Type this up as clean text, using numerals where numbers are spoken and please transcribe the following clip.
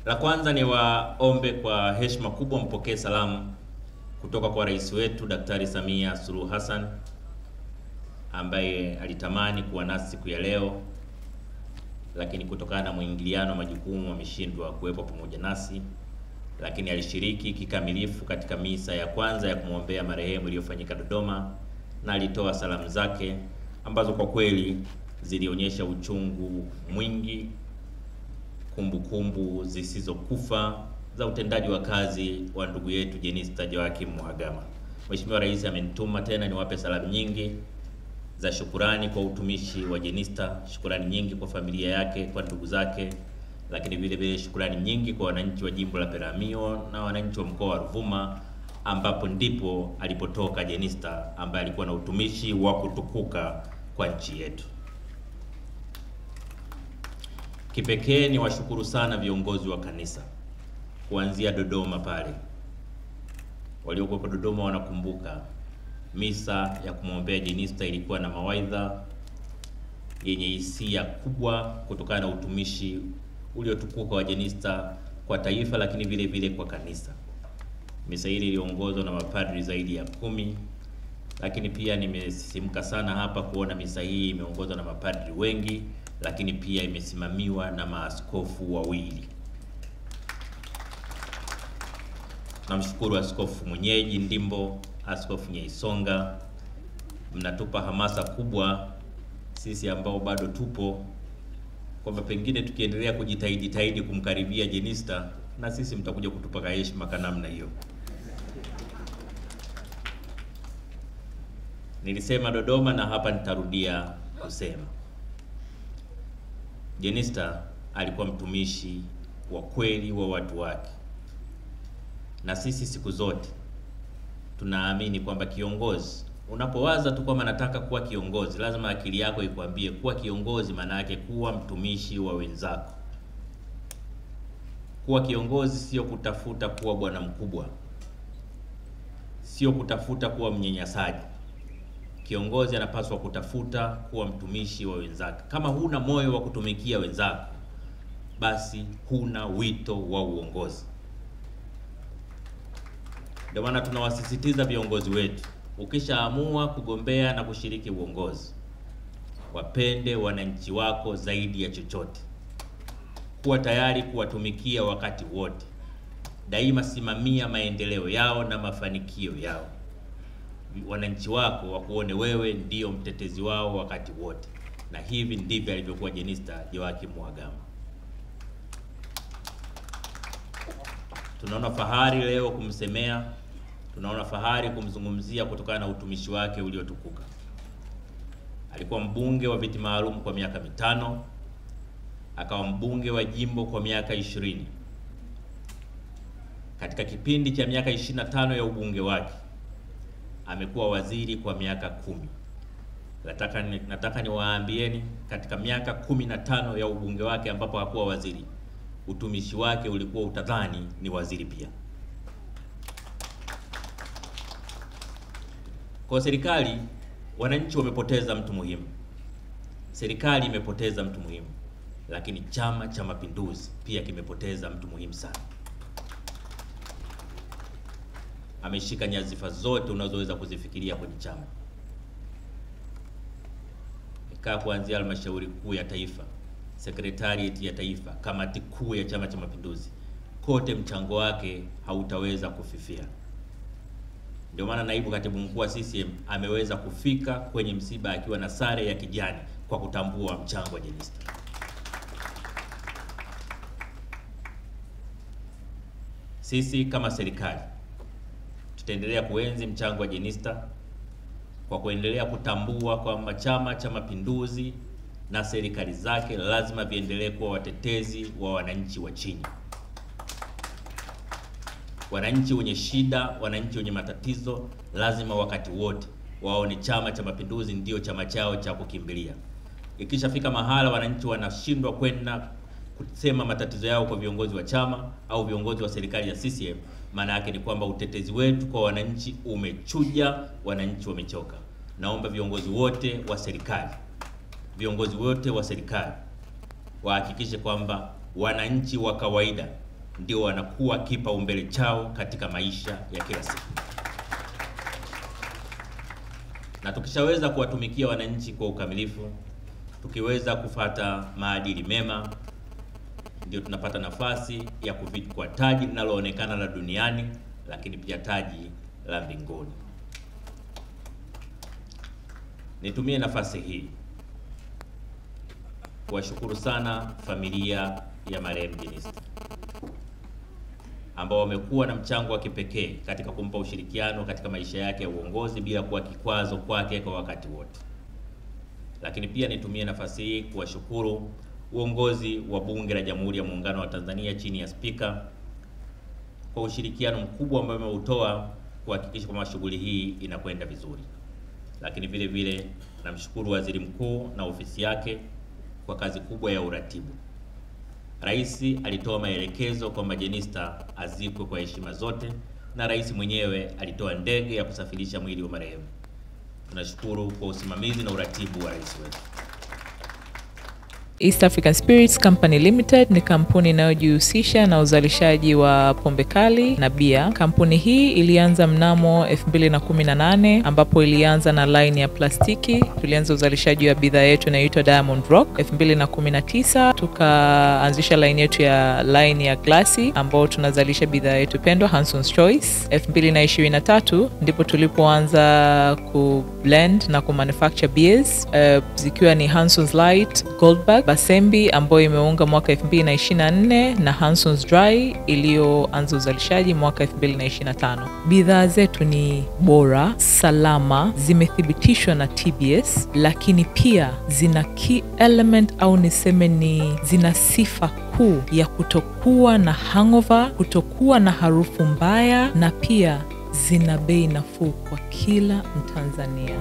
La kwanza ni waombe kwa heshima kubwa mpokee salamu kutoka kwa rais wetu Daktari Samia Suluhu Hassan ambaye alitamani kuwa nasi siku ya leo, lakini kutokana na mwingiliano wa majukumu ameshindwa kuwepo pamoja nasi, lakini alishiriki kikamilifu katika misa ya kwanza ya kumwombea marehemu iliyofanyika Dodoma, na alitoa salamu zake ambazo kwa kweli zilionyesha uchungu mwingi, kumbukumbu zisizokufa za utendaji wa kazi wa ndugu yetu Jenista Joakim Mhagama. Mheshimiwa Rais amenituma tena niwape salamu nyingi za shukurani kwa utumishi wa Jenista, shukurani nyingi kwa familia yake, kwa ndugu zake, lakini vile vile shukurani nyingi kwa wananchi wa jimbo la Peramiho na wananchi wa mkoa wa Ruvuma, ambapo ndipo alipotoka Jenista ambaye alikuwa na utumishi wa kutukuka kwa nchi yetu. Kipekee ni washukuru sana viongozi wa kanisa kuanzia Dodoma pale. Waliokuwa Dodoma wanakumbuka misa ya kumwombea Jenista ilikuwa na mawaidha yenye hisia kubwa kutokana na utumishi uliotukuka wa Jenista kwa taifa, lakini vile vile kwa kanisa. Misa hili iliongozwa na mapadri zaidi ya 10, lakini pia nimesisimka sana hapa kuona misa hii imeongozwa na mapadri wengi, lakini pia imesimamiwa na maaskofu wawili. Namshukuru Askofu mwenyeji Ndimbo, Askofu Nyeisonga, mnatupa hamasa kubwa sisi ambao bado tupo, kwamba pengine tukiendelea kujitahidi kumkaribia Jenista, na sisi mtakuja kutupa heshima kwa namna hiyo. Nilisema Dodoma na hapa nitarudia kusema, Jenista alikuwa mtumishi wa kweli wa watu wake, na sisi siku zote tunaamini kwamba kiongozi, unapowaza tu kwamba nataka kuwa kiongozi, lazima akili yako ikwambie kuwa kiongozi maana yake kuwa mtumishi wa wenzako. Kuwa kiongozi sio kutafuta kuwa bwana mkubwa, sio kutafuta kuwa mnyanyasaji. Kiongozi anapaswa kutafuta kuwa mtumishi wa wenzake. Kama huna moyo wa kutumikia wenzako, basi huna wito wa uongozi. Ndio maana tunawasisitiza viongozi wetu, ukishaamua kugombea na kushiriki uongozi, wapende wananchi wako zaidi ya chochote. Kuwa tayari kuwatumikia wakati wote. Daima simamia maendeleo yao na mafanikio yao. Wananchi wako wakuone wewe ndio mtetezi wao wakati wote. Na hivi ndivyo alivyokuwa Jenista Joakim Mhagama. Tunaona fahari leo kumsemea, tunaona fahari kumzungumzia kutokana na utumishi wake uliotukuka. Alikuwa mbunge wa viti maalum kwa miaka 5, akawa mbunge wa jimbo kwa miaka 20. Katika kipindi cha miaka 25 ya ubunge wake, amekuwa waziri kwa miaka 10. Nataka niwaambieni, katika miaka 15 ya ubunge wake ambapo hakuwa waziri, utumishi wake ulikuwa utadhani ni waziri pia. Kwa serikali, wananchi wamepoteza mtu muhimu. Serikali imepoteza mtu muhimu, lakini Chama cha Mapinduzi pia kimepoteza mtu muhimu sana. Ameshika nyadhifa zote unazoweza kuzifikiria kwenye chama. Ikaa kuanzia halmashauri kuu ya taifa, secretariat ya taifa, kamati kuu ya Chama cha Mapinduzi. Kote mchango wake hautaweza kufifia. Ndio maana naibu katibu mkuu wa CCM ameweza kufika kwenye msiba akiwa na sare ya kijani kwa kutambua mchango wa Jenista. Sisi kama serikali tutaendelea kuenzi mchango wa Jenista kwa kuendelea kutambua kwamba Chama cha Mapinduzi na serikali zake lazima viendelee kuwa watetezi wa wananchi wa chini. Wananchi wenye shida, wananchi wenye matatizo, lazima wakati wote waone Chama cha Mapinduzi ndio chama chao cha kukimbilia. Ikishafika mahala wananchi wanashindwa kwenda kusema matatizo yao kwa viongozi wa chama au viongozi wa serikali ya CCM, maana yake ni kwamba utetezi wetu kwa wananchi umechuja, wananchi wamechoka. Naomba viongozi wote wa serikali wahakikishe kwamba wananchi wa kawaida ndio wanakuwa kipaumbele chao katika maisha ya kila siku. Na tukishaweza kuwatumikia wananchi kwa ukamilifu, tukiweza kufata maadili mema, ndio tunapata nafasi ya kuvikwa taji linaloonekana la duniani, lakini pia taji la mbinguni. Nitumie nafasi hii kuwashukuru sana familia ya marehemu Jenista ambao wamekuwa na mchango wa kipekee katika kumpa ushirikiano katika maisha yake ya uongozi bila kuwa kikwazo kwake kwa wakati wote. Lakini pia nitumie nafasi hii kuwashukuru uongozi wa Bunge la Jamhuri ya Muungano wa Tanzania chini ya Spika kwa ushirikiano mkubwa ambao wameutoa kuhakikisha kwamba shughuli hii inakwenda vizuri. Lakini vile vile namshukuru Waziri Mkuu na ofisi yake kwa kazi kubwa ya uratibu. Rais alitoa maelekezo kwamba Jenista azikwe kwa heshima zote, na rais mwenyewe alitoa ndege ya kusafirisha mwili wa marehemu. Tunashukuru kwa usimamizi na uratibu wa rais wetu. East African Spirits Company Limited ni kampuni inayojihusisha na uzalishaji wa pombe kali na bia. Kampuni hii ilianza mnamo 2018 ambapo ilianza na line ya plastiki. Tulianza uzalishaji wa bidhaa yetu inaitwa Diamond Rock. 2019 tukaanzisha line yetu ya line ya glasi ambao tunazalisha bidhaa yetu pendwa Hanson's Choice. 2023 ndipo tulipoanza ku blend na ku manufacture beers zikiwa ni Hanson's Light, Goldberg, Basembi ambayo imeunga mwaka 2024 na Hanson's Dry iliyoanza uzalishaji mwaka 2025. Bidhaa zetu ni bora, salama, zimethibitishwa na TBS, lakini pia zina key element au niseme ni zina sifa kuu ya kutokuwa na hangover, kutokuwa na harufu mbaya, na pia zina bei nafuu kwa kila Mtanzania.